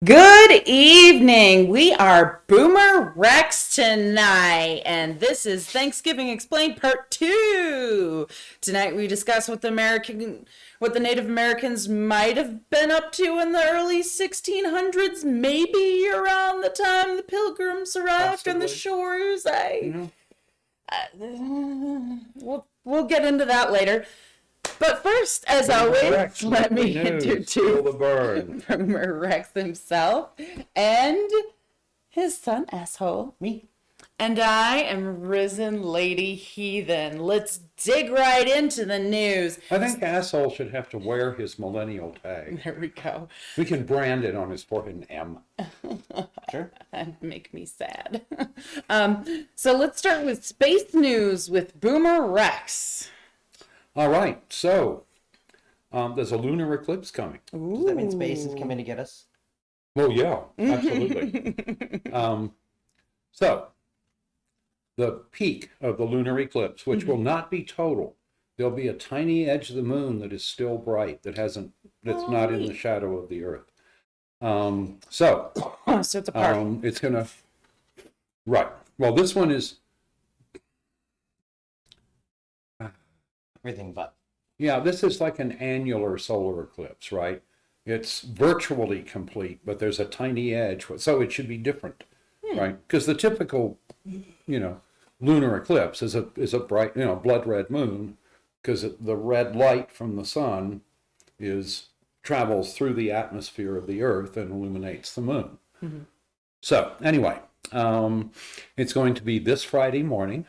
Good evening. We are BoomerRexTonight, and this is Thanksgiving Explained Part 2. Tonight we discuss what the Native Americans might have been up to in the early 1600s, maybe around the time the Pilgrims arrived on the shores. We'll get into that later. But first, as always, let me introduce Boomer Rex himself and his son, Asshole, me. And I am RisenLadyHeathen. Let's dig right into the news. I think Asshole should have to wear his Millennial tag. There we go. We can brand it on his forehead, an M. Sure. That'd make me sad. So let's start with space news with Boomer Rex. All right, so there's a lunar eclipse coming. Ooh. Does that mean space is coming to get us? Well, yeah, absolutely. So the peak of the lunar eclipse, which will not be total, there'll be a tiny edge of the moon that is still bright, that's not in the shadow of the Earth. So it's a part. It's gonna, right. Well, this one is. Everything but. Yeah, this is like an annular solar eclipse, right? It's virtually complete, but there's a tiny edge, so it should be different, right? Because the typical, lunar eclipse is a bright, blood red moon, because the red light from the sun travels through the atmosphere of the Earth and illuminates the moon. Mm-hmm. So anyway, it's going to be this Friday morning.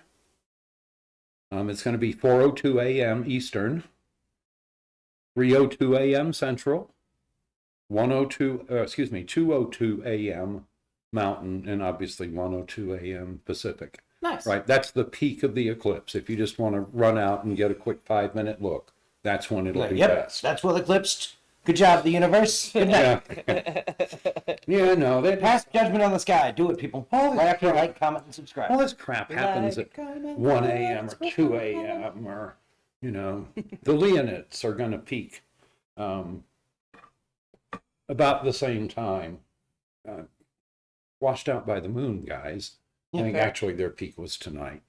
It's going to be 4:02 a.m. Eastern, 3:02 a.m. Central, 2:02 a.m. Mountain, and obviously 1:02 a.m. Pacific. Nice. Right, that's the peak of the eclipse. If you just want to run out and get a quick 5-minute look, that's when it'll be best. That's well eclipsed. Good job, the universe. Good night. Yeah, no. Pass judgment on the sky. Do it, people. Right after like, comment, and subscribe. All this crap happens at 1 a.m. or 2 a.m. or, the Leonids are going to peak about the same time. Washed out by the moon, guys. I think actually their peak was tonight.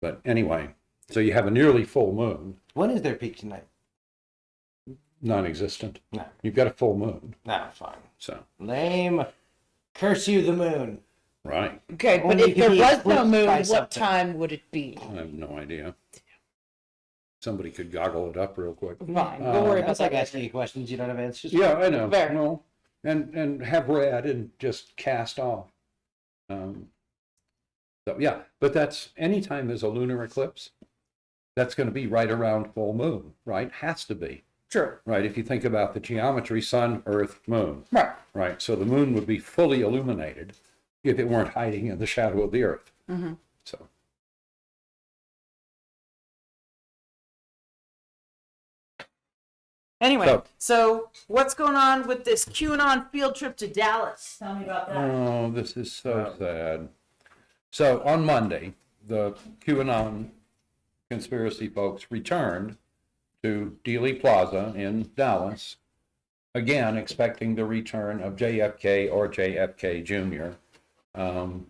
But anyway, so you have a nearly full moon. When is their peak tonight? Non-existent. No. You've got a full moon. No, fine. So. Lame. Curse you, the moon. Right. Okay, but if there was no moon, what time would it be? I have no idea. Somebody could goggle it up real quick. Fine. Don't worry about That's like that. asking you questions you don't have answers. Yeah, I know. Fair. No, and have read and just cast off. So yeah, but that's anytime there's a lunar eclipse, that's going to be right around full moon, right? Has to be. True. Right. If you think about the geometry, sun, earth, moon. Right. Right. So the moon would be fully illuminated if it weren't hiding in the shadow of the earth. Mm-hmm. So. Anyway, so what's going on with this QAnon field trip to Dallas? Tell me about that. Oh, this is so sad. So on Monday, the QAnon conspiracy folks returned to Dealey Plaza in Dallas, again expecting the return of JFK or JFK Jr.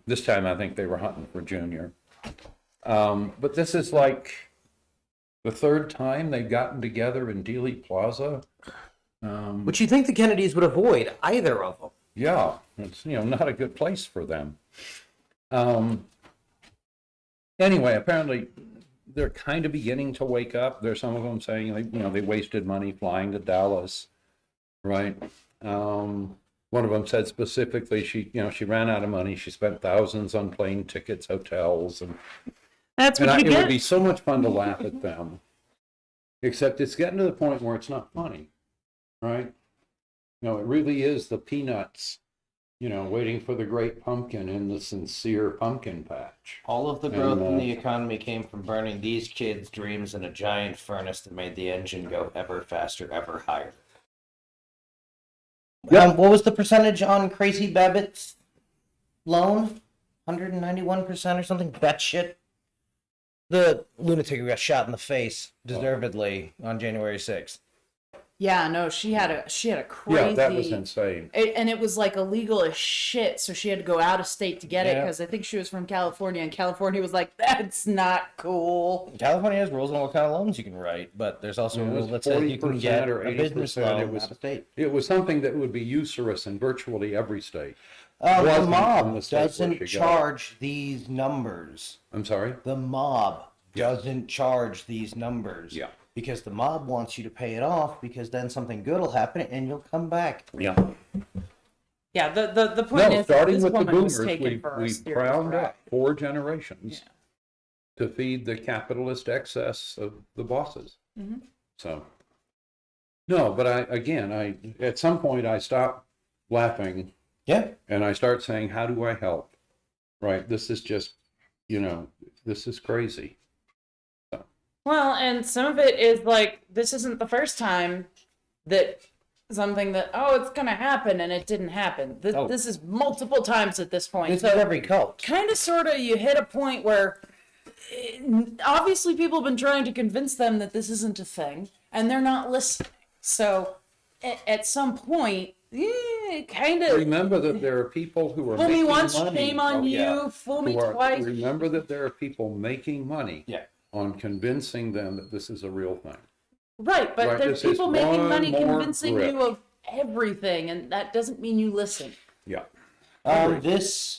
This time I think they were hunting for Jr. But this is like the third time they've gotten together in Dealey Plaza. Which you think the Kennedys would avoid, either of them. Yeah, it's not a good place for them. Anyway, apparently they're kind of beginning to wake up. There's some of them saying they wasted money flying to Dallas, right? One of them said specifically she ran out of money. She spent thousands on plane tickets, hotels, and that's what you it get. would be so much fun to laugh at them. Except it's getting to the point where it's not funny, right? It really is the Peanuts, waiting for the great pumpkin in the sincere pumpkin patch. All of the growth in the economy came from burning these kids' dreams in a giant furnace that made the engine go ever faster, ever higher. Yep. What was the percentage on Crazy Babbitt's loan? 191% or something? That shit. The lunatic who got shot in the face, deservedly, on January 6th. Yeah, no, she had a Yeah, crazy. that was insane. And it was like illegal as shit, so she had to go out of state to get it Yeah. because I think she was from California, and California was like, "That's not cool." California has rules on what kind of loans you can write, but there's also a rule that says you can 40% get or a business 80%. loan It was out of state. It was something that would be usurious in virtually every state. The Wasn't in mob the state where doesn't she got it. charge these numbers. I'm sorry? The mob doesn't charge these numbers. Yeah. Because the mob wants you to pay it off, because then something good will happen and you'll come back. Yeah. Yeah, the point No, is, starting this with the woman was boomers, taken for a we serious crowned ride. up 4 generations to feed the capitalist excess of the bosses. Mhm. So, no, but at some point I stopped laughing Yeah. and I start saying, how do I help? Right? This is just, this is crazy. Well, and some of it is like, this isn't the first time that something that, it's going to happen, and it didn't happen. This is multiple times at this point. This So is every cult. kind of, sort of, you hit a point where obviously people have been trying to convince them that this isn't a thing, and they're not listening. So at some point, kind of... Remember that there are people who are Fool me making once, money. shame on you. yeah. Fool me who are- twice. Remember that there are people making money Yeah. on convincing them that this is a real thing. Right, but Right, there's this is people making one money more convincing grip. you of everything, and that doesn't mean you listen. Yeah.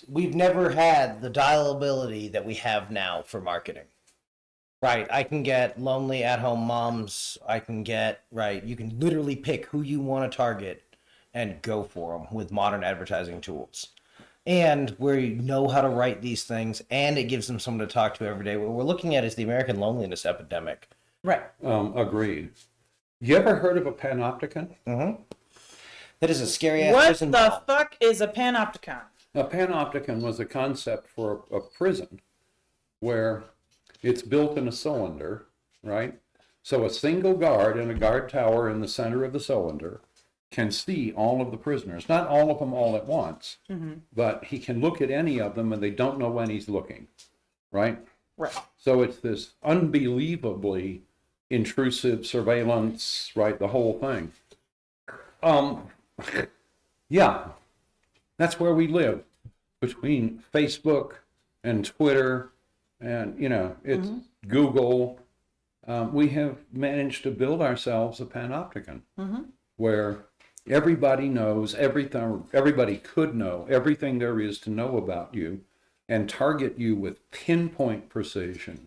We've never had the dialability that we have now for marketing. Right, I can get lonely at-home moms. You can literally pick who you want to target and go for them with modern advertising tools. And we know how to write these things, and it gives them someone to talk to every day. What we're looking at is the American loneliness epidemic. Right. Agreed. You ever heard of a Panoptican? Mm-hmm. That is a scary ass What prison the ball. fuck is a Panopticon? A Panoptican was a concept for a prison where it's built in a cylinder, right? So a single guard in a guard tower in the center of the cylinder can see all of the prisoners. Not all of them all at once, but he can look at any of them and they don't know when he's looking, right? Right. So it's this unbelievably intrusive surveillance, right? The whole thing. Yeah, that's where we live, between Facebook and Twitter and, it's Google. We have managed to build ourselves a Panoptican where everybody knows everything, everybody could know everything there is to know about you and target you with pinpoint precision,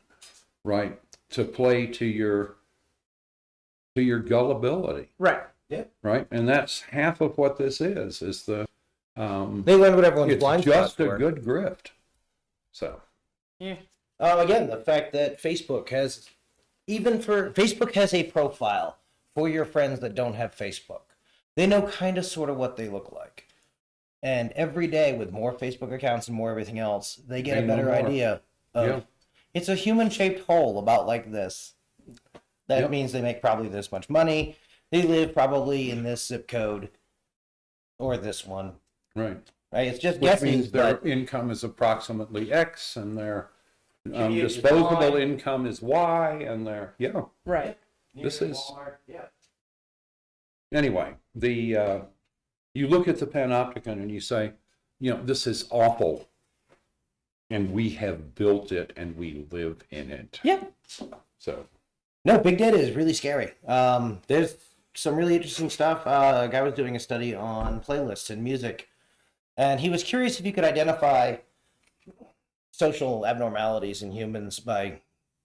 right? To play to your gullibility, Right. right? And that's half of what this is the, They learn what everyone's it's blind just spots a were. good grift. So, Yeah. Again, the fact that Facebook has a profile for your friends that don't have Facebook. They know kind of sort of what they look like. And every day with more Facebook accounts and more everything else, they get They a know better more. idea of Yeah. it's a human-shaped hole about like this. That Yep. means they make probably this much money. They live probably in this zip code or this one. right. Right? It's just Which guessing, means their but income is approximately X and their Commute is disposable Y. income is Y and their, Right. this is, yeah. anyway, you look at the Panopticon and you say, this is awful. And we have built it and we live in it. Yeah. So, No, big data is really scary. There's some really interesting stuff. A guy was doing a study on playlists and music, and he was curious if you could identify social abnormalities in humans by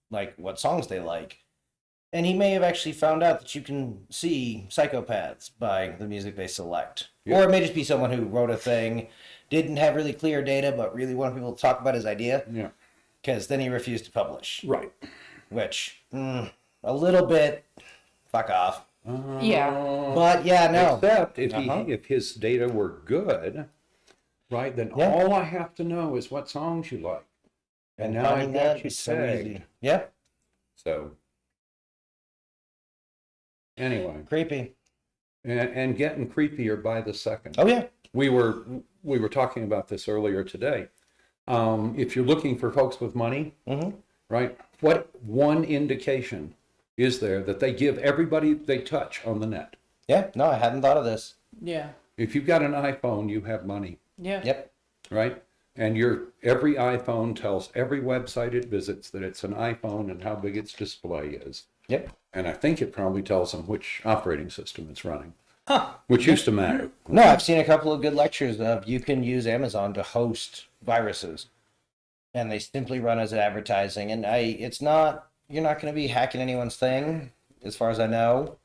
like what songs they like. And he may have actually found out that you can see psychopaths by the music they select. Yeah. Or it may just be someone who wrote a thing, didn't have really clear data, but really wanted people to talk about his idea, yeah. because then he refused to publish. Right. Which, a little bit, fuck off. Yeah. But yeah, no. Except if Uh-huh. if his data were good, right, then Yeah. all I have to know is what songs you like. And now I've finding got that you is so tagged. easy. Yeah, So, anyway, creepy. and getting creepier by the second. Oh yeah. We were talking about this earlier today. If you're looking for folks with money, Mm-hmm. right, what one indication is there that they give everybody they touch on the net? Yeah, no, I hadn't thought of this. Yeah. If you've got an iPhone, you have money, Yeah. Yep. right? And every iPhone tells every website it visits that it's an iPhone and how big its display is. Yep. And I think it probably tells them which operating system it's running, Huh. which used to matter. No, I've seen a couple of good lectures of you can use Amazon to host viruses, and they simply run as advertising. And it's not, you're not going to be hacking anyone's thing, as far as I know,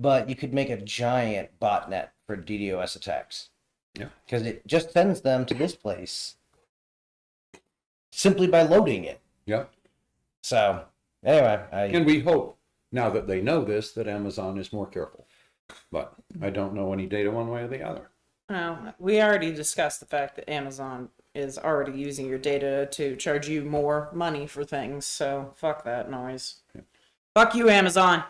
but you could make a giant botnet for DDoS attacks. Yeah. Because it just sends them to this place simply by loading it. Yeah. So anyway, And we hope, now that they know this, that Amazon is more careful. But I don't know any data one way or the other. Well, we already discussed the fact that Amazon is already using your data to charge you more money for things, so fuck that noise. Yeah. Fuck you, Amazon.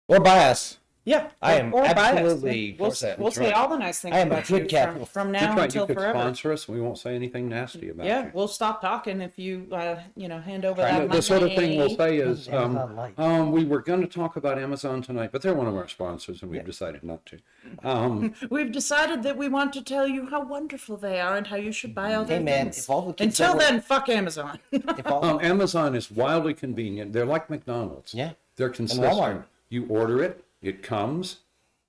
or bias. Yeah, I am or biased. absolutely We'll, for that. we'll That's say right. all the nice things I am a about good you capitalist. from That's now right. until You could forever. sponsor us. We won't say anything nasty about Yeah, you. we'll stop talking if you, hand over Right. that The money. sort of thing we'll say is, Amazon Light. we were going to talk about Amazon tonight, but they're one of our sponsors, and we've decided not to. We've decided that we want to tell you how wonderful they are and how you should buy all their Hey man, things. if all the kids Until that then, fuck Amazon. if all, Amazon is wildly convenient. They're like McDonald's. Yeah. They're Walmart. consistent. You order it, it comes,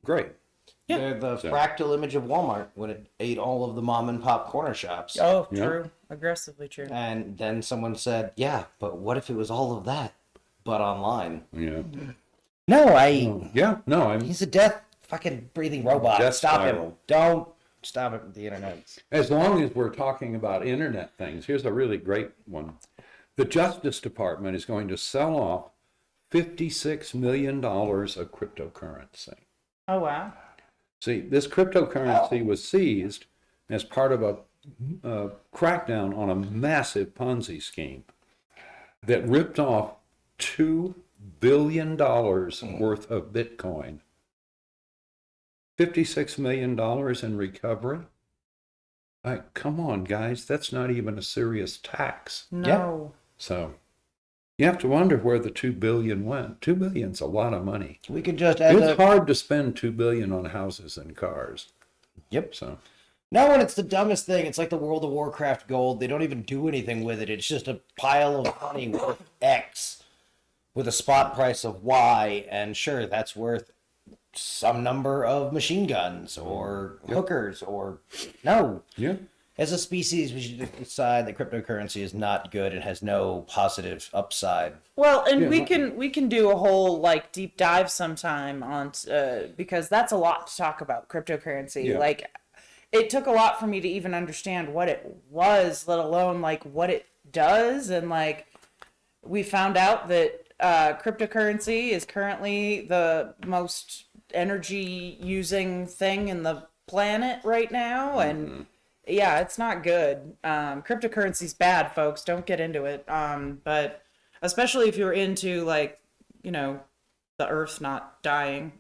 great. Yeah. they're the fractal image of Walmart when it ate all of the mom and pop corner shops. Oh, Yeah. true. Aggressively true. And then someone said, "Yeah, but what if it was all of that, but online?" Yeah. No, Yeah. No, I'm. he's a death fucking breathing robot. Death Stop spiral. him! Don't stop it with the internet. As long as we're talking about internet things, here's a really great one. The Justice Department is going to sell off $56 million of cryptocurrency. Oh, wow. See, this cryptocurrency was seized as part of a crackdown on a massive Ponzi scheme that ripped off $2 billion worth of Bitcoin. $56 million in recovery? Come on, guys, that's not even a serious tax. No. So you have to wonder where the $2 billion went. $2 billion's a lot of money. We could just add It's hard to spend $2 billion on houses and cars. Yep. So No, and it's the dumbest thing. It's like the World of Warcraft gold. They don't even do anything with it. It's just a pile of money worth X with a spot price of Y, and sure, that's worth some number of machine guns or hookers or no. yeah. As a species, we should decide that cryptocurrency is not good and has no positive upside. Well, and Yeah. we can do a whole like deep dive sometime on because that's a lot to talk about cryptocurrency. Yeah. Like it took a lot for me to even understand what it was, let alone like what it does. And like we found out that cryptocurrency is currently the most energy using thing in the planet right now, and yeah, it's not good. Cryptocurrency's bad, folks. Don't get into it. But especially if you're into like, the Earth not dying,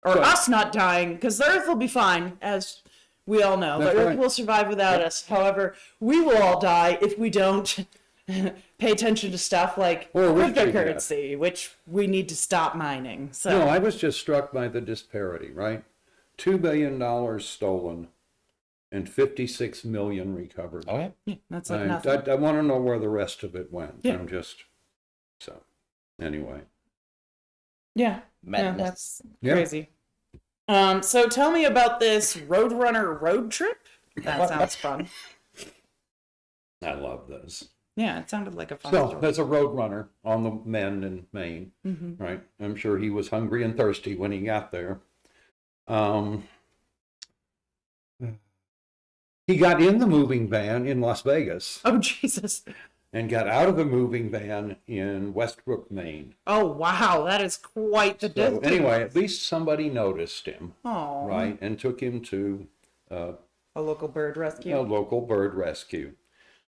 or us not dying, because the Earth will be fine, as we all know. That's The Earth right. will survive without us. However, we will all die if we don't pay attention to stuff like Or we should, cryptocurrency, which we need to stop mining. So No, I was just struck by the disparity, right? $2 billion stolen and 56 million recovered. Okay. yeah, that's like I nothing. want to know where the rest of it went. Yeah. I'm just, so, anyway. Yeah, Madness. that's Yeah. crazy. So tell me about this Roadrunner road trip. That sounds fun. I love this. Yeah, it sounded like a fun So, story. there's a road runner on the mend in Maine, Mm-hmm. right? I'm sure he was hungry and thirsty when he got there. He got in the moving van in Las Vegas Oh Jesus! and got out of the moving van in Westbrook, Maine. Oh wow, that is quite the So distance. anyway, at least somebody noticed him, Oh, right, and took him to a local bird rescue. a local bird rescue.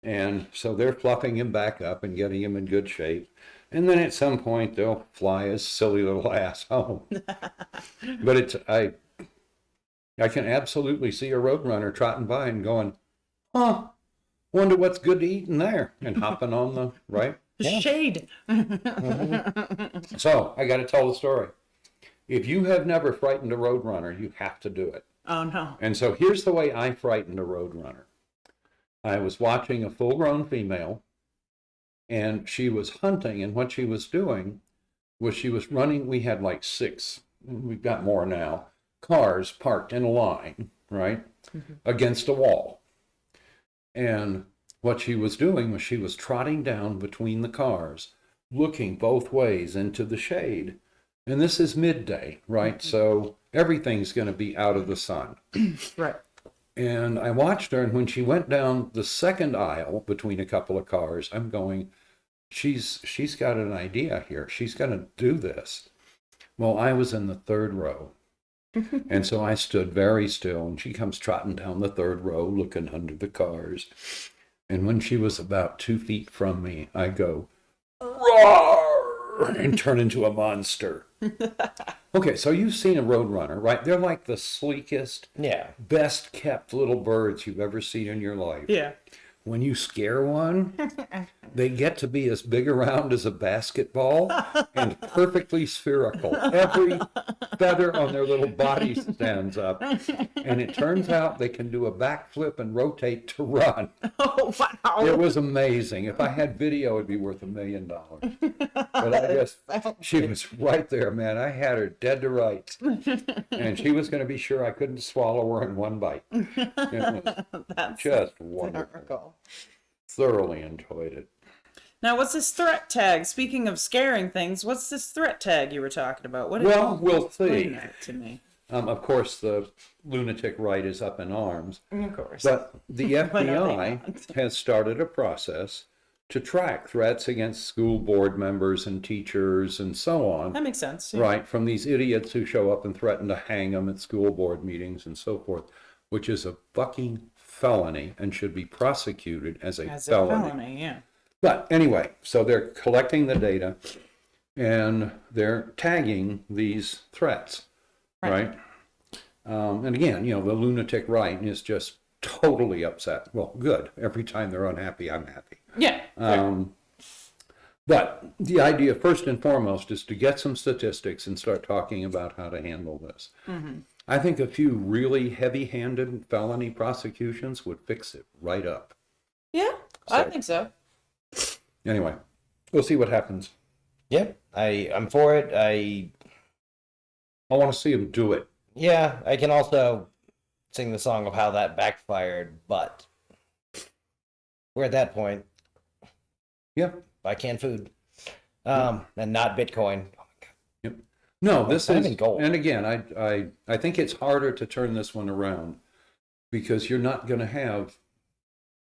And so they're fluffing him back up and getting him in good shape. And then at some point they'll fly his silly little ass home. But I can absolutely see a roadrunner trotting by and going, wonder what's good to eat in there, and hopping on the right. Shade. So I got to tell the story. If you have never frightened a Roadrunner, you have to do it. Oh, no. And so here's the way I frightened a Roadrunner. I was watching a full-grown female, and she was hunting, and what she was doing was she was running. We had like 6, we've got more now, cars parked in a line, right, against a wall. And what she was doing was she was trotting down between the cars, looking both ways into the shade. And this is midday, right? So everything's going to be out of the sun. Right. And I watched her, and when she went down the second aisle between a couple of cars, I'm going, she's got an idea here. She's going to do this. Well, I was in the third row. And so I stood very still, and she comes trotting down the third row, looking under the cars. And when she was about 2 feet from me, I go, roar, and turn into a monster. Okay, so you've seen a Roadrunner, right? They're like the sleekest, best kept little birds you've ever seen in your life. Yeah. When you scare one, they get to be as big around as a basketball and perfectly spherical. Every feather on their little body stands up. And it turns out they can do a backflip and rotate to run. Oh, wow. It was amazing. If I had video, it'd be worth $1 million. But I guess she was right there, man. I had her dead to rights. And she was going to be sure I couldn't swallow her in one bite. It was That's just wonderful. hysterical. Thoroughly enjoyed it. Now, what's this threat tag? Speaking of scaring things, what's this threat tag you were talking about? What Well, we'll explain see. that to me. Of course, the lunatic right is up in arms. Of course. But the Why not they FBI not? has started a process to track threats against school board members and teachers and so on. That makes sense. Yeah. Right, from these idiots who show up and threaten to hang them at school board meetings and so forth, which is a fucking felony and should be prosecuted as a felony. Yeah. But anyway, so they're collecting the data and they're tagging these threats, right? And again, you know, the lunatic right is just totally upset. Well, good. Every time they're unhappy, I'm happy. Yeah. But the idea, first and foremost, is to get some statistics and start talking about how to handle this. I think a few really heavy-handed felony prosecutions would fix it right up. Yeah, I So- think so. Anyway, we'll see what happens. Yep, I'm for it. I want to see them do it. Yeah, I can also sing the song of how that backfired, but we're at that point. Yeah. Buy canned food. And not Bitcoin. Yep. No, this Not is, even gold. and again, I think it's harder to turn this one around because you're not going to have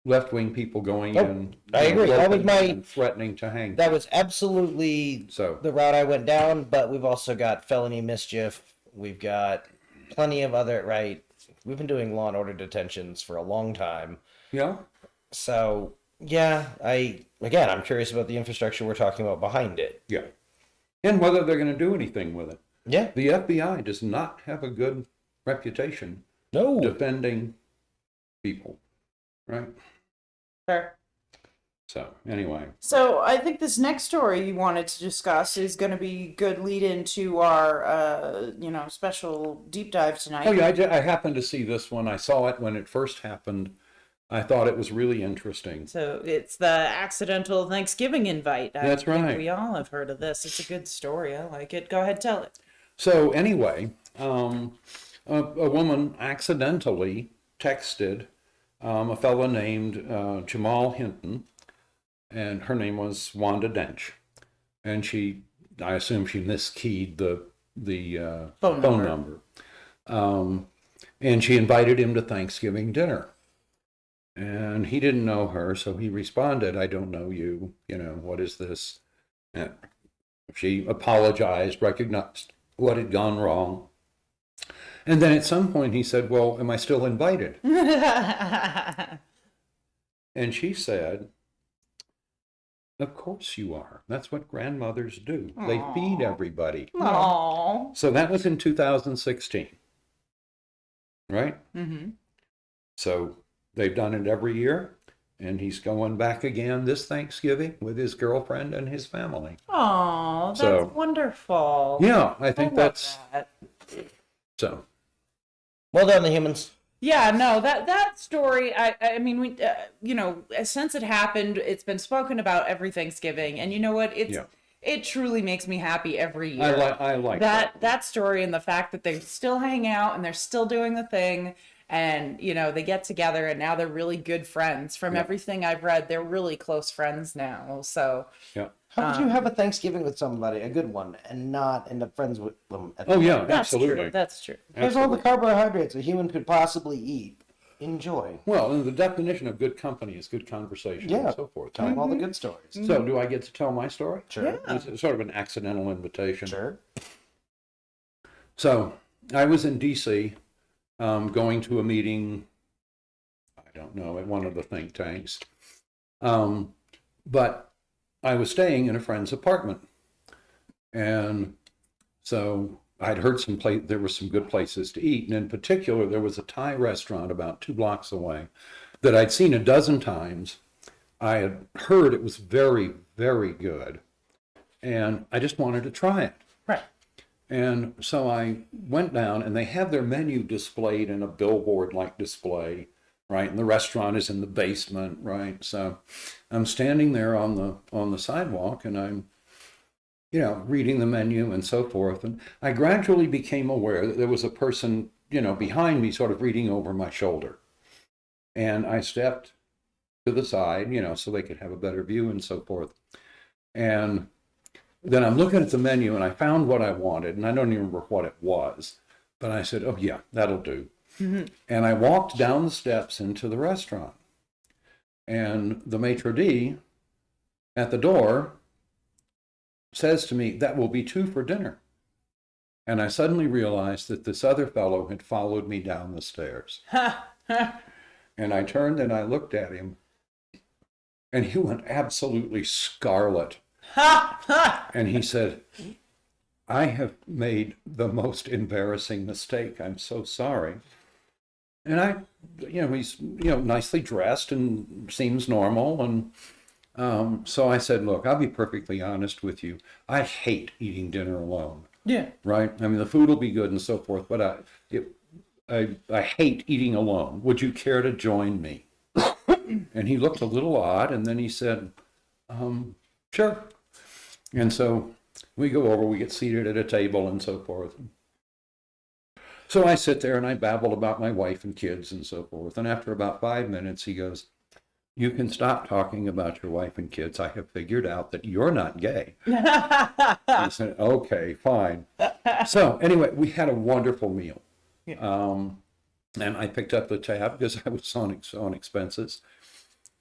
left-wing people going Nope. in. I agree. That was and threatening to hang. That was absolutely So the route I went down, but we've also got felony mischief. We've got plenty of other, right? We've been doing law and order detentions for a long time. yeah, So, yeah, I'm curious about the infrastructure we're talking about behind it. yeah, and whether they're going to do anything with it. Yeah. The FBI does not have a good reputation No. defending people, right? Fair. So anyway, So I think this next story you wanted to discuss is going to be good lead into our, special deep dive tonight. oh yeah, I happened to see this one. I saw it when it first happened. I thought it was really interesting. So it's the accidental Thanksgiving invite. That's think right. we all have heard of this. It's a good story. I like it. Go ahead, tell it. So anyway, a woman accidentally texted a fellow named Jamal Hinton, and her name was Wanda Dench, and I assume she miskeyed the Phone number. And she invited him to Thanksgiving dinner. And he didn't know her, so he responded, "I don't know you, what is this?" And she apologized, recognized what had gone wrong. And then at some point he said, "Well, am I still invited?" And she said, "Of course you are. That's what grandmothers do. They feed everybody." Aww. So that was in 2016, right? Mm-hmm. So they've done it every year. and he's going back again this Thanksgiving with his girlfriend and his family. Oh, that's So, wonderful. Yeah, I think love that's that. so. Well done, the humans. Yeah, no, that story. I mean, we, since it happened, it's been spoken about every Thanksgiving, and you know what? It truly makes me happy every year. I like that story, and the fact that they still hang out and they're still doing the thing, and they get together, and now they're really good friends. From everything I've read, they're really close friends now. So Yeah. How could you have a Thanksgiving with somebody, a good one, and not end up friends with them? Yeah, that's absolutely. true. That's true. Here's all the carbohydrates a human could possibly eat. Enjoy. Well, and the definition of good company is good conversation and so forth. Tell them all the good stories. So, do I get to tell my story? Sure. Yeah. It's sort of an accidental invitation. Sure. So, I was in D.C. Going to a meeting, I don't know, at one of the think tanks. But I was staying in a friend's apartment. And so I'd heard there were some good places to eat. And in particular, there was a Thai restaurant about 2 blocks away that I'd seen a dozen times. I had heard it was very, very good. And I just wanted to try it. Right. And so I went down, and they have their menu displayed in a billboard-like display, right? And the restaurant is in the basement, right? So I'm standing there on the sidewalk, and I'm, reading the menu and so forth. And I gradually became aware that there was a person, behind me sort of reading over my shoulder. And I stepped to the side, so they could have a better view and so forth. And then I'm looking at the menu, and I found what I wanted, and I don't even remember what it was. But I said, oh, yeah, that'll do. Mm-hmm. And I walked down the steps into the restaurant. And the maitre d' at the door says to me, that will be 2 for dinner. And I suddenly realized that this other fellow had followed me down the stairs. And I turned and I looked at him, and he went absolutely scarlet. And he said, I have made the most embarrassing mistake. I'm so sorry. And he's, nicely dressed and seems normal. And so I said, look, I'll be perfectly honest with you. I hate eating dinner alone. Yeah. Right? I mean, the food will be good and so forth, but I hate eating alone. Would you care to join me? And he looked a little odd, and then he said, sure. And so we go over, we get seated at a table and so forth. So I sit there and I babble about my wife and kids and so forth. And after about 5 minutes, he goes, you can stop talking about your wife and kids. I have figured out that you're not gay. I said, okay, fine. So anyway, we had a wonderful meal. Yeah. And I picked up the tab because I was on expenses.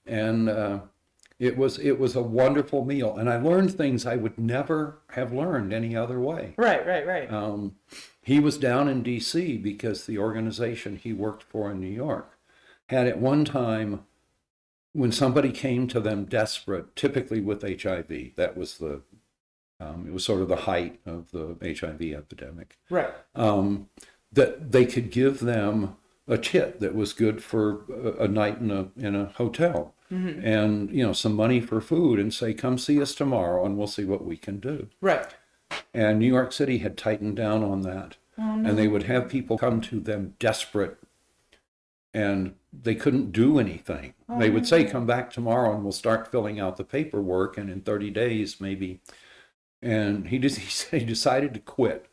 And it was a wonderful meal. And I learned things I would never have learned any other way. Right. He was down in D.C. because the organization he worked for in New York had at one time, when somebody came to them desperate, typically with HIV, that was it was sort of the height of the HIV epidemic. Right. That they could give them a kit that was good for a night in a hotel, mm-hmm. and some money for food, and say, come see us tomorrow and we'll see what we can do. Right. And New York City had tightened down on that. Oh, no. And they would have people come to them desperate, and they couldn't do anything. Oh, they would say, come back tomorrow and we'll start filling out the paperwork, and in 30 days maybe. And he said he decided to quit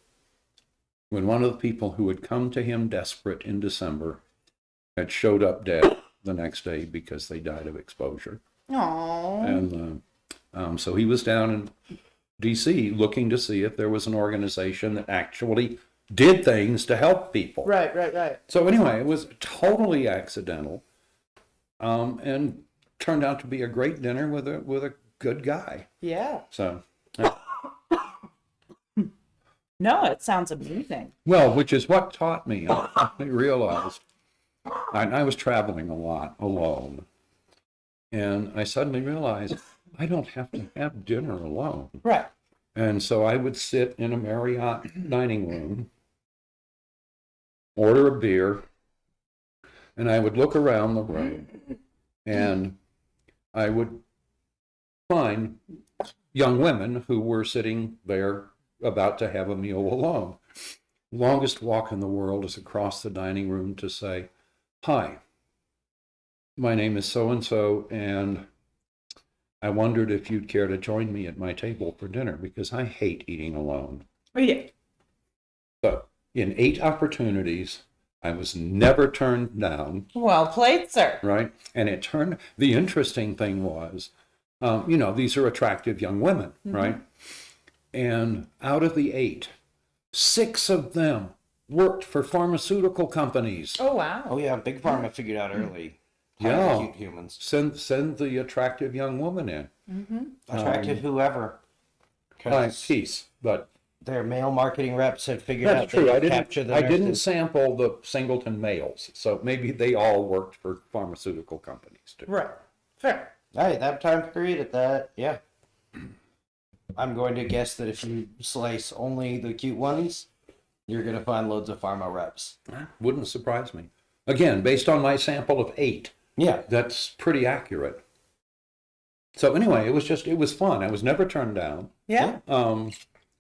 when one of the people who had come to him desperate in December had showed up dead the next day because they died of exposure. Aww. And so he was down in D.C. looking to see if there was an organization that actually did things to help people. Right. So anyway, it was totally accidental, and turned out to be a great dinner with a good guy. Yeah. So. No, it sounds amazing. Well, which is what taught me. I realized I was traveling a lot alone, and I suddenly realized I don't have to have dinner alone. Right. And so I would sit in a Marriott dining room, order a beer, and I would look around the room, and I would find young women who were sitting there about to have a meal alone. Longest walk in the world is across the dining room to say, "Hi, my name is so-and-so, and I wondered if you'd care to join me at my table for dinner because I hate eating alone." Yeah. So in 8 opportunities, I was never turned down, Well played, sir. right? And the interesting thing was, these are attractive young women, right? And out of the 8, 6 of them worked for pharmaceutical companies. Oh, wow. Oh yeah, Big Pharma figured out early. How Yeah. to cute humans. Send the attractive young woman in. Attractive whoever. Peace, but Their male marketing reps had figured that's out true. they I could capture the didn't nurses. sample the singleton males, so maybe they all worked for pharmaceutical companies too. Right. Fair. Hey, that time period at that, yeah. I'm going to guess that if you slice only the cute ones, you're going to find loads of pharma reps. Wouldn't surprise me. Again, based on my sample of 8, Yeah. that's pretty accurate. So anyway, it was fun. I was never turned down. Yeah.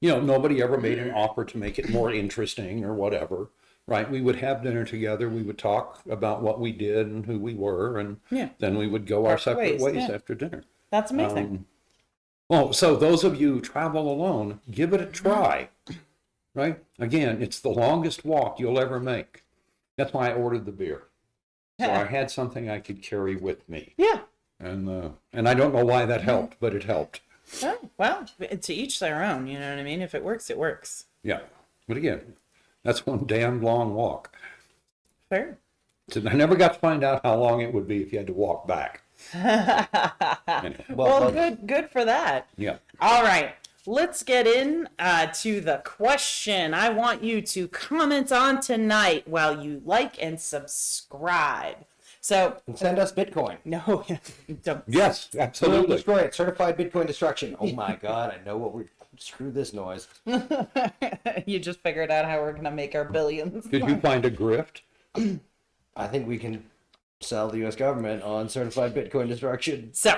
Nobody ever made an offer to make it more interesting or whatever, right? We would have dinner together. We would talk about what we did and who we were, and then we would go our separate ways after dinner. That's amazing. So those of you who travel alone, give it a try, right? Again, it's the longest walk you'll ever make. That's why I ordered the beer. So I had something I could carry with me. Yeah. And I don't know why that helped, but it helped. Oh, well, to each their own, you know what I mean? If it works, it works. Yeah. But again, that's one damn long walk. Fair. So I never got to find out how long it would be if you had to walk back. Anyway. Well, good for that. Yeah. All right. Let's get in to the question. I want you to comment on tonight while you like and subscribe. So, And send us Bitcoin. no, don't. Yes, We'll absolutely. destroy it. Certified Bitcoin destruction. Oh my god, I know what we're... Screw this noise. You just figured out how we're going to make our billions. Did you find a grift? I think we can sell the U.S. government on certified Bitcoin destruction. So,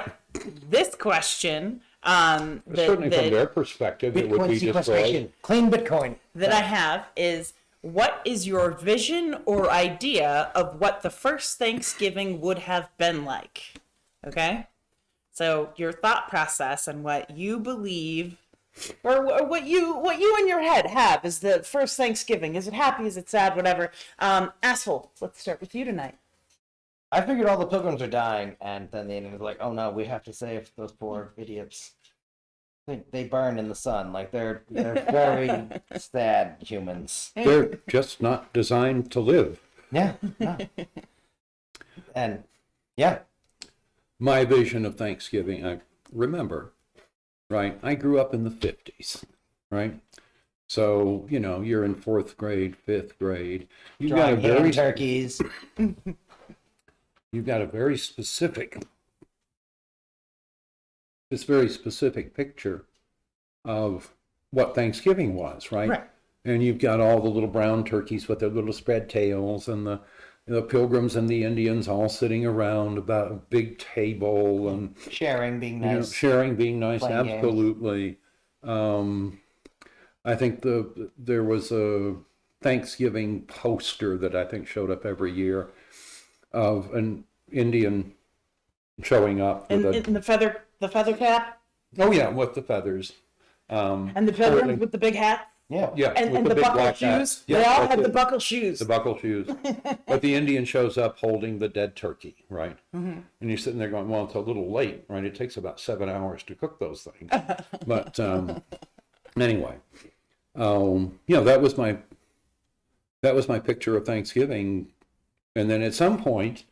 this question Certainly from their perspective, it would Bitcoin be sequestration. destroyed. Clean Bitcoin. that I have is, what is your vision or idea of what the first Thanksgiving would have been like? Okay? So your thought process and what you believe, or what you in your head have is the first Thanksgiving. Is it happy? Is it sad? Whatever. Asshole, let's start with you tonight. I figured all the pilgrims are dying, and then the Indians were like, oh no, we have to save those poor idiots. They burn in the sun. Like, they're very sad humans. They're just not designed to live. Yeah. And, yeah. My vision of Thanksgiving, I remember, right? I grew up in the 50s, right? So, you're in 4th grade, 5th grade. You've got Drawing ham turkeys. You've got a very specific picture of what Thanksgiving was, right? Right. And you've got all the little brown turkeys with their little spread tails, and the pilgrims and the Indians all sitting around about a big table, and Sharing being nice. sharing being nice. Playing games. Absolutely. I think there was a Thanksgiving poster that I think showed up every year of an Indian showing up with In the feather cap, with the feathers. and the pilgrims with the big hats, Yeah. Yeah, and with the big buckle black hat. shoes. Yeah, They all that's had the it. buckle shoes. The buckle shoes. But the Indian shows up holding the dead turkey, right? Mm-hmm. And you're sitting there going, well, it's a little late, right? It takes about 7 hours to cook those things. But anyway, that was my picture of Thanksgiving. And then at some point,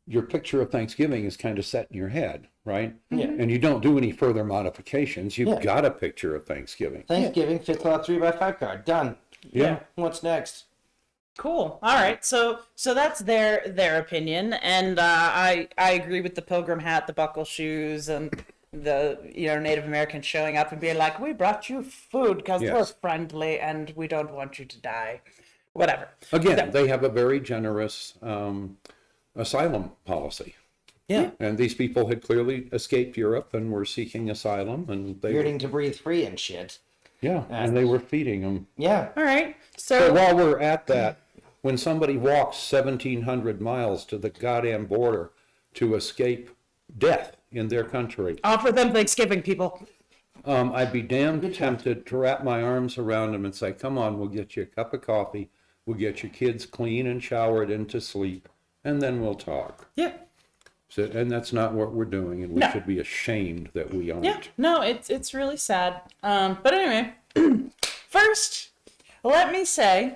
your picture of Thanksgiving is kind of set in your head, right? Yeah. And you don't do any further modifications. You've Yeah. got a picture of Thanksgiving. Thanksgiving fits on a 3x5 card. Done. Yeah. What's next? Cool. All right. So that's their opinion, and I agree with the pilgrim hat, the buckle shoes, and the Native Americans showing up and being like, "We brought you food because we're Yes. friendly and we don't want you to die." Whatever. Again, So- they have a very generous asylum policy. Yeah. And these people had clearly escaped Europe and were seeking asylum, and they Yearning to breathe free and shit. yeah, and they were feeding them. Yeah. All right. So So while we're at that, when somebody walks 1,700 miles to the goddamn border to escape death in their country, offer them Thanksgiving, people. I'd be damned tempted to wrap my arms around them and say, come on, we'll get you a cup of coffee, we'll get your kids clean and showered into sleep, and then we'll talk. Yeah. So, and that's not what we're doing, and we should be ashamed that we aren't. Yeah. No, it's really sad. But anyway, first, let me say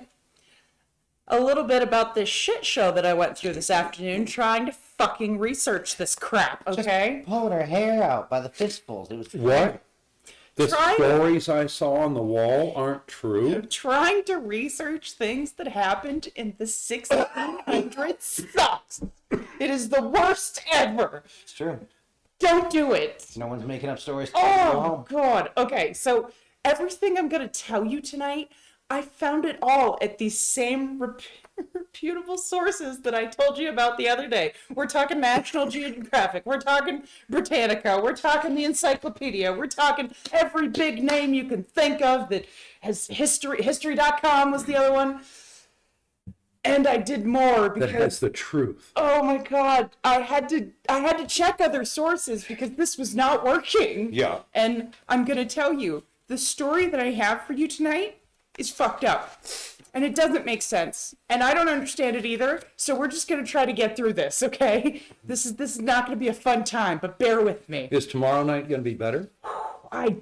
a little bit about this shit show that I went through this afternoon trying to fucking research this crap, okay? Just pulling her hair out by the fistfuls. It was What? The Try- stories I saw on the wall aren't true? Trying to research things that happened in the 1600s sucks. It is the worst ever. It's true. Don't do it. No one's making up stories. Oh, God. Okay, so everything I'm going to tell you tonight, I found it all at these same reputable sources that I told you about the other day. We're talking National Geographic. We're talking Britannica. We're talking the Encyclopedia. We're talking every big name you can think of that has history.com was the other one. And I did more because That has the truth. oh my God, I had to check other sources because this was not working. Yeah. And I'm going to tell you, the story that I have for you tonight is fucked up. And it doesn't make sense. And I don't understand it either. So we're just going to try to get through this, okay? This is not going to be a fun time, but bear with me. Is tomorrow night going to be better? I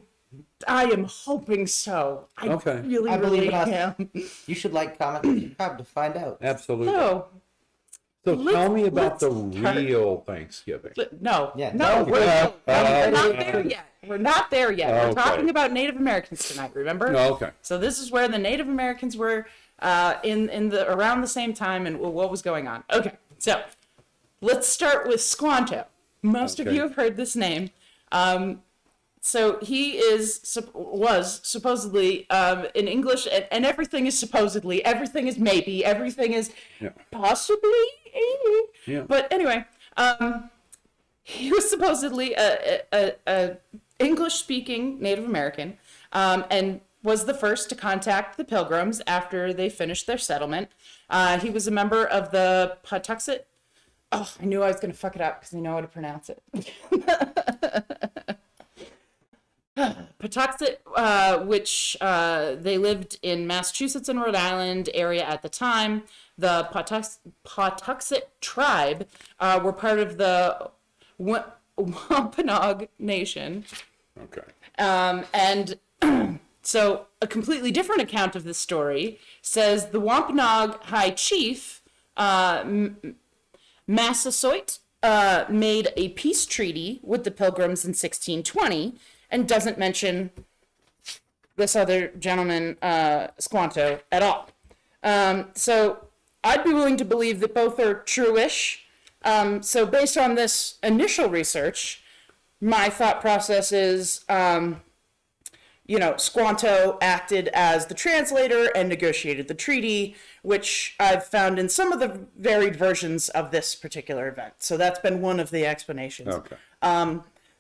am hoping so. I Okay. really, I believe really in us. am. You should like, comment, and subscribe to find out. Absolutely. No, So tell me about the let's start. real Thanksgiving. no, Yeah, no, no, we're not okay. there yet. We're not there yet. We're Okay. talking about Native Americans tonight, remember? Okay. So this is where the Native Americans were in the around the same time and what was going on. Okay, so let's start with Squanto. Most of Okay. you have heard this name. So he was supposedly in English, and everything is supposedly, everything is maybe, everything is Yeah. possibly. Yeah. But anyway, he was supposedly a English-speaking Native American, and was the first to contact the Pilgrims after they finished their settlement. He was a member of the Patuxet. Oh, I knew I was going to fuck it up because I know how to pronounce it. Patuxet, which they lived in Massachusetts and Rhode Island area at the time. The Patuxet tribe were part of the Wampanoag Nation. Okay. And so a completely different account of this story says the Wampanoag High Chief, Massasoit, made a peace treaty with the Pilgrims in 1620 and doesn't mention this other gentleman, Squanto, at all. So I'd be willing to believe that both are true-ish. So based on this initial research, my thought process is, Squanto acted as the translator and negotiated the treaty, which I've found in some of the varied versions of this particular event. So that's been one of the explanations. Okay.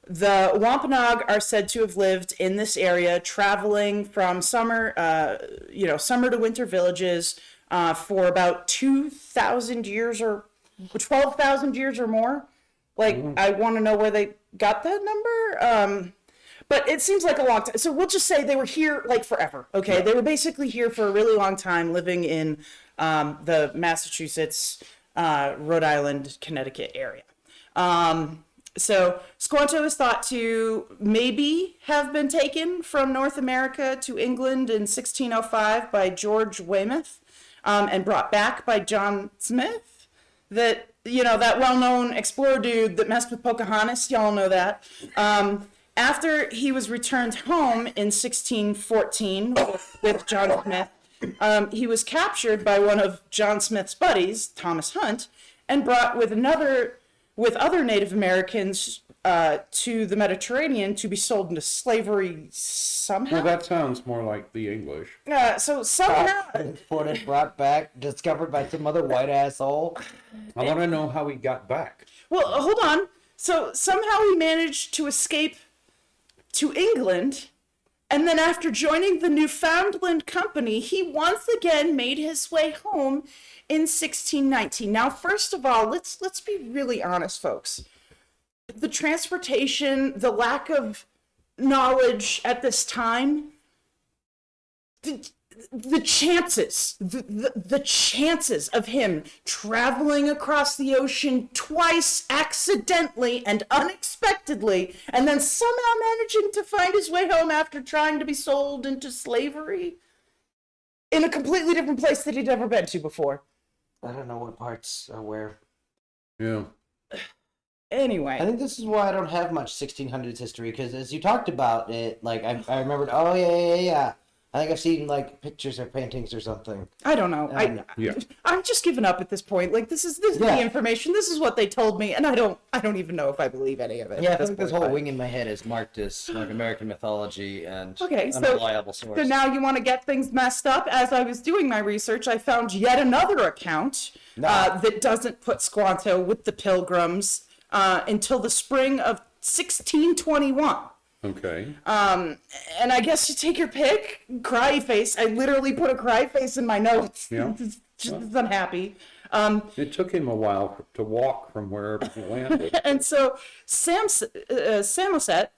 The Wampanoag are said to have lived in this area, traveling from summer to winter villages for about 2,000 years or 12,000 years or more. I want to know where they got that number. But it seems like a long time. So we'll just say they were here forever. Okay. Yeah. They were basically here for a really long time, living in the Massachusetts, Rhode Island, Connecticut area. So Squanto is thought to maybe have been taken from North America to England in 1605 by George Weymouth, and brought back by John Smith, that well-known explorer dude that messed with Pocahontas. Y'all know that. After he was returned home in 1614 with John Smith, he was captured by one of John Smith's buddies, Thomas Hunt, and brought with other Native Americans to the Mediterranean to be sold into slavery somehow. Well, that sounds more like the English. So somehow, Imported, brought back, discovered by some other white asshole. I want to know how he got back. well, hold on. So somehow he managed to escape to England, and then after joining the Newfoundland Company, he once again made his way home in 1619. Now, first of all, let's be really honest, folks. The transportation, the lack of knowledge at this time, the chances of him traveling across the ocean twice accidentally and unexpectedly, and then somehow managing to find his way home after trying to be sold into slavery in a completely different place that he'd never been to before. I don't know what parts are where. Yeah. Anyway. I think this is why I don't have much 1600s history, because as you talked about it, like, I remembered, oh, yeah. I think I've seen, like, pictures or paintings or something. I don't know. Yeah. I'm just giving up at this point. Like, this is the information. This is what they told me, and I don't even know if I believe any of it. Yeah, I think this whole wing in my head is marked as like American mythology and unreliable source. So now you want to get things messed up? As I was doing my research, I found yet another account that doesn't put Squanto with the Pilgrims until the spring of 1621. Okay. And I guess you take your pick. Cry face. I literally put a cry face in my notes. Yeah. Just unhappy. It took him a while to walk from wherever he landed. And so Samoset,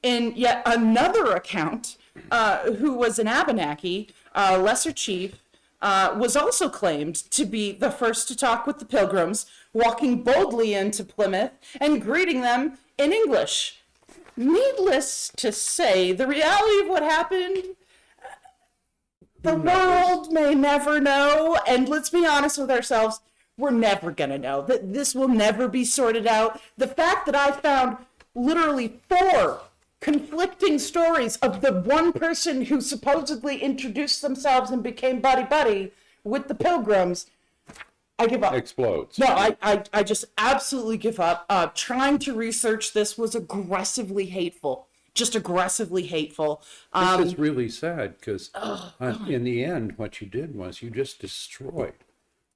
in yet another account, who was an Abenaki, lesser chief, was also claimed to be the first to talk with the Pilgrims, walking boldly into Plymouth and greeting them in English. Needless to say, the reality of what happened, the world may never know, and let's be honest with ourselves, we're never going to know. That this will never be sorted out. The fact that I found literally 4 conflicting stories of the one person who supposedly introduced themselves and became buddy-buddy with the Pilgrims, I give up. Explodes. No, I just absolutely give up. Trying to research this was aggressively hateful. Just aggressively hateful. This is really sad because in the end, what you did was you just destroyed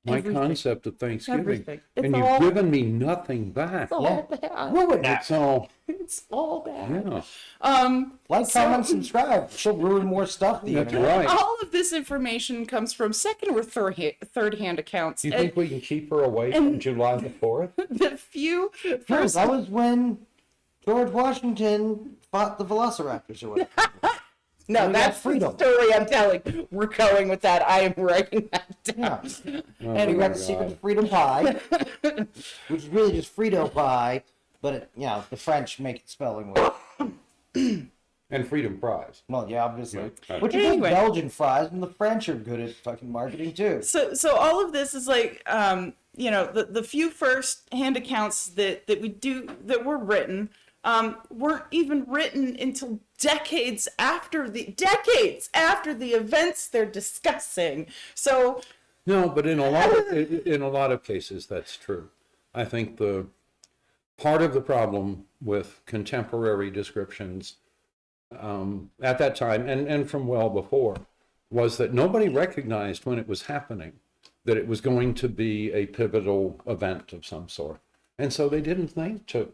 my concept of Thanksgiving. Everything. And you've given me nothing back. It's all bad. Ruin that. It's all, It's all bad. yeah, Like, comment, subscribe. She'll ruin more stuff. that's right. All of this information comes from second or third-hand accounts. You think we can keep her away from July the 4th? The few No, first that was when George Washington fought the Velociraptors or whatever. No, We that's got freedom. the story I'm telling. We're going with that. I am writing that down. Yeah. Oh, We Anyway, got the secret of Freedom Pie, which is really just Frito pie, but it, the French make it spelling weird. And Freedom Prize. Well, yeah, obviously. Yeah. Which is Anyway. like Belgian fries, and the French are good at fucking marketing too. so all of this is like, the few first-hand accounts that were written weren't even written until decades after the events they're discussing. So No, but in a lot of cases, that's true. I think the part of the problem with contemporary descriptions at that time and from well before was that nobody recognized when it was happening that it was going to be a pivotal event of some sort. And so they didn't think to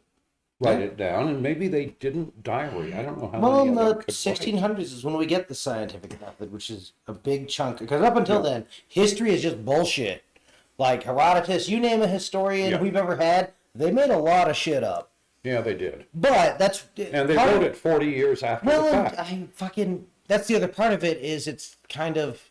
write it down, and maybe they didn't diary. I don't know how Well, many in of the them could 1600s is when we get the scientific method, which is a big chunk. Because up until then, history is just bullshit. Like Herodotus, you name a historian we've ever had, they made a lot of shit up. Yeah, they did. But that's And they part wrote of- it 40 years after the Well, fact. that's the other part of it is it's kind of,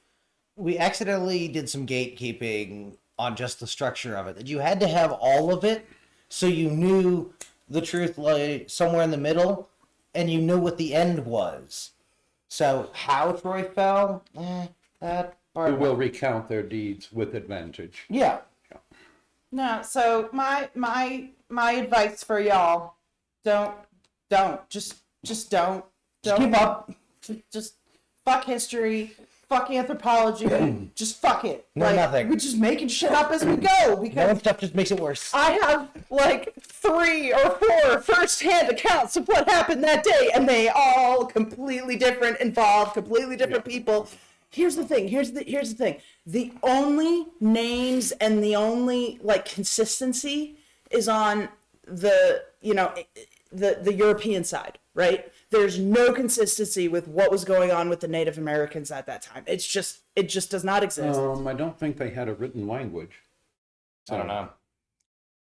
we accidentally did some gatekeeping on just the structure of it. That you had to have all of it so you knew the truth lay somewhere in the middle and you knew what the end was. So how Troy fell, that part. Who will recount their deeds with advantage. Yeah. no, so my advice for y'all, don't just don't Just give up. just fuck history. fuck anthropology. Just fuck it. No, like, nothing. We're just making shit up as we go because Knowing stuff just makes it worse. I have like 3 or 4 first-hand accounts of what happened that day, and they all completely different, involve completely different people. Here's the thing. Here's the thing. The only names and the only like consistency is on the the European side, right? There's no consistency with what was going on with the Native Americans at that time. It just does not exist. I don't think they had a written language. I don't know.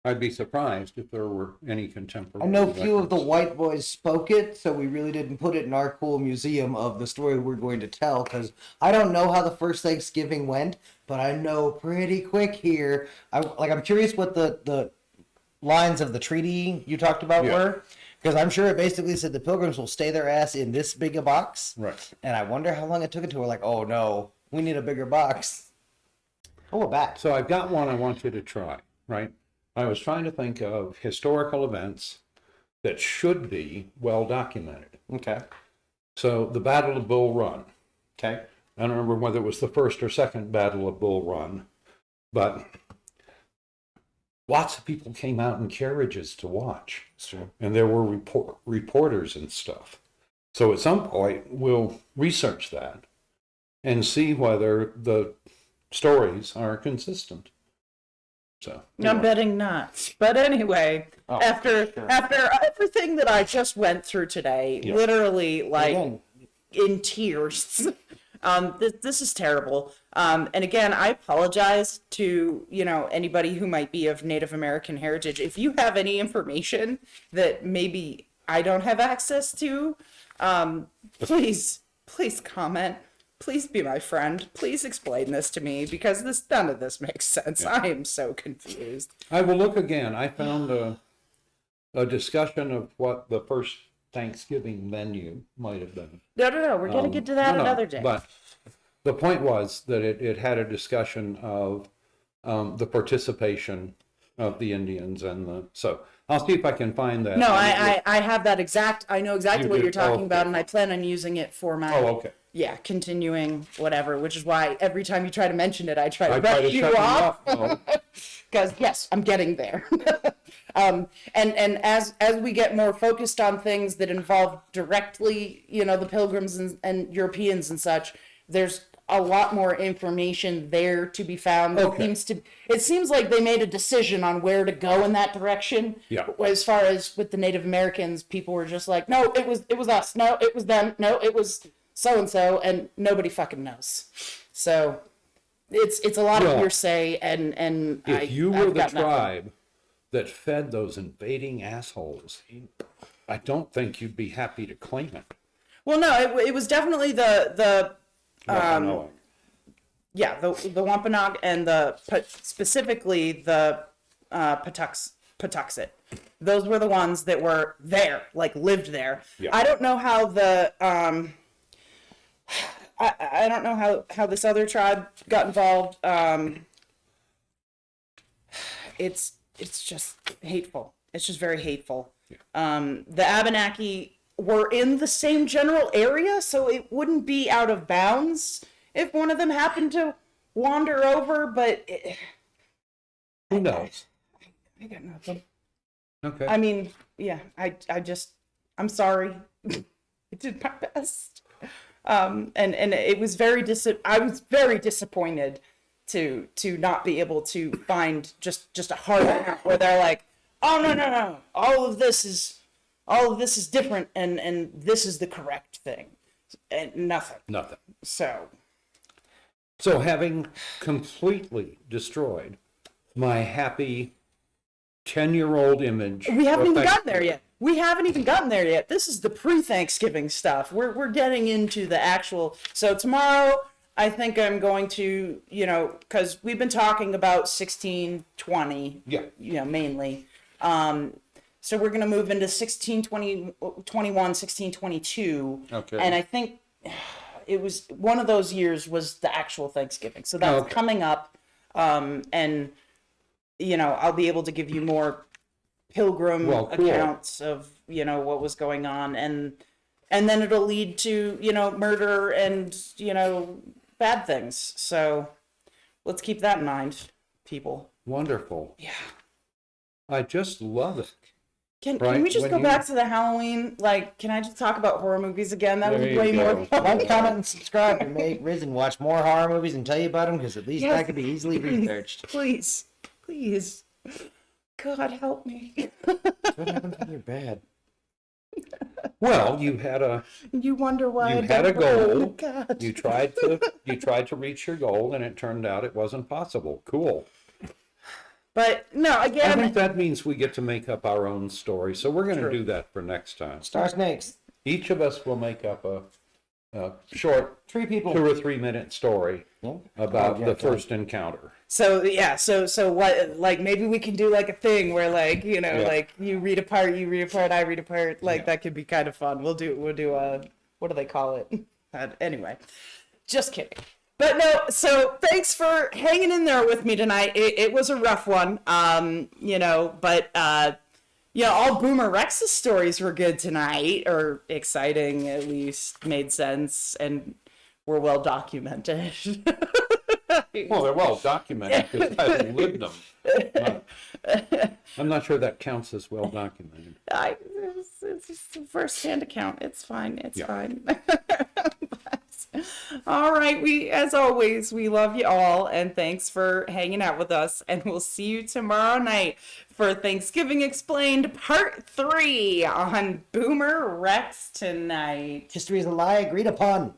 I'd be surprised if there were any contemporary. I know few of the records. white boys spoke it, so we really didn't put it in our cool museum of the story we're going to tell, because I don't know how the first Thanksgiving went, but I know pretty quick here. I'm curious what the lines of the treaty you talked about were, because I'm sure it basically said the Pilgrims will stay their ass in this big a box. Right. And I wonder how long it took until we're like, oh no, we need a bigger box. Oh, we're back. So I've got one I want you to try, right? I was trying to think of historical events that should be well documented. Okay. So the Battle of Bull Run. Okay. I don't remember whether it was the first or second Battle of Bull Run, but lots of people came out in carriages to watch. Sure. And there were reporters and stuff. So at some point, we'll research that and see whether the stories are consistent. So I'm betting not. But anyway, after everything that I just went through today, literally like in tears. This is terrible. And again, I apologize to, anybody who might be of Native American heritage. If you have any information that maybe I don't have access to, please comment. Please be my friend. Please explain this to me, because none of this makes sense. I am so confused. I will look again. I found a discussion of what the first Thanksgiving menu might have been. No. We're going to get to that another day. But the point was that it had a discussion of the participation of the Indians so I'll see if I can find that. No, I have that I know exactly what you're talking okay. about, and I plan on using it for my, okay. Continuing whatever, which is why every time you try to mention it, I try to try brush to you shut them off. up. Because yes, I'm getting there. And as we get more focused on things that involve directly, the Pilgrims and Europeans and such, there's a lot more information there to be found. Okay. It seems like they made a decision on where to go in that direction. Yeah. As far as with the Native Americans, people were just like, no, it was us. No, it was them. No, it was so and so, and nobody fucking knows. So it's a lot of hearsay, and if you were the tribe that fed those invading assholes, I don't think you'd be happy to claim it. Well, no, it was definitely the Wampanoag. the Wampanoag and specifically the Patuxet. Those were the ones that were there, like lived there. Yeah. I don't know how the I don't know how this other tribe got involved. It's just hateful. It's just very hateful. Yeah. The Abenaki were in the same general area, so it wouldn't be out of bounds if one of them happened to wander over, but Who knows? I got nothing. Okay. I mean, yeah, I'm sorry. I did my best. And it was I was very disappointed to not be able to find just a hard account where they're like, oh no, all of this is different, and this is the correct thing, and nothing. So having completely destroyed my happy 10-year-old image. We haven't even gotten there yet. This is the pre-Thanksgiving stuff. We're getting into the actual. So tomorrow, I think I'm going to, because we've been talking about 1620. Yeah. Mainly. So we're going to move into 1621, 1622. Okay. And I think it was one of those years was the actual Thanksgiving. So that's coming up. And I'll be able to give you more pilgrim accounts of, what was going on. And then it'll lead to, murder and, bad things. So let's keep that in mind, people. Wonderful. Yeah. I just love it. Can Right, we just when go you- back to the Halloween? Like, can I just talk about horror movies again? That would There be you way go. more fun. Like, comment, and subscribe to make Risen watch more horror movies and tell you about them, because at least Yes. that could be easily researched. Please. Please. God help me. What happened when you're bad? Well, you had a You wonder why You I had a don't believe in goal. God. you tried to reach your goal, and it turned out it wasn't possible. Cool. But no, I again, think that means we get to make up our own story. So we're going to True. do that for next time. Star Snakes. Each of us will make up a short 3 people. 2 or 3 minute story Yeah. about Oh, yeah, the okay. first encounter. so yeah, so what? Like maybe we can do like a thing where like Yeah. like you read a part, I read a part. Like that could be kind of fun. We'll do a what do they call it? Anyway, just kidding. But no, so thanks for hanging in there with me tonight. It was a rough one, but all Boomer Rex's stories were good tonight, or exciting at least, made sense, and were well documented. Well, they're well documented because I lived them. I'm not sure that counts as well documented. It's just a first-hand account. It's fine. It's Yeah. fine. But, all right. As always, we love you all, and thanks for hanging out with us. And we'll see you tomorrow night for Thanksgiving Explained Part 3 on Boomer Rex Tonight. History is a lie agreed upon.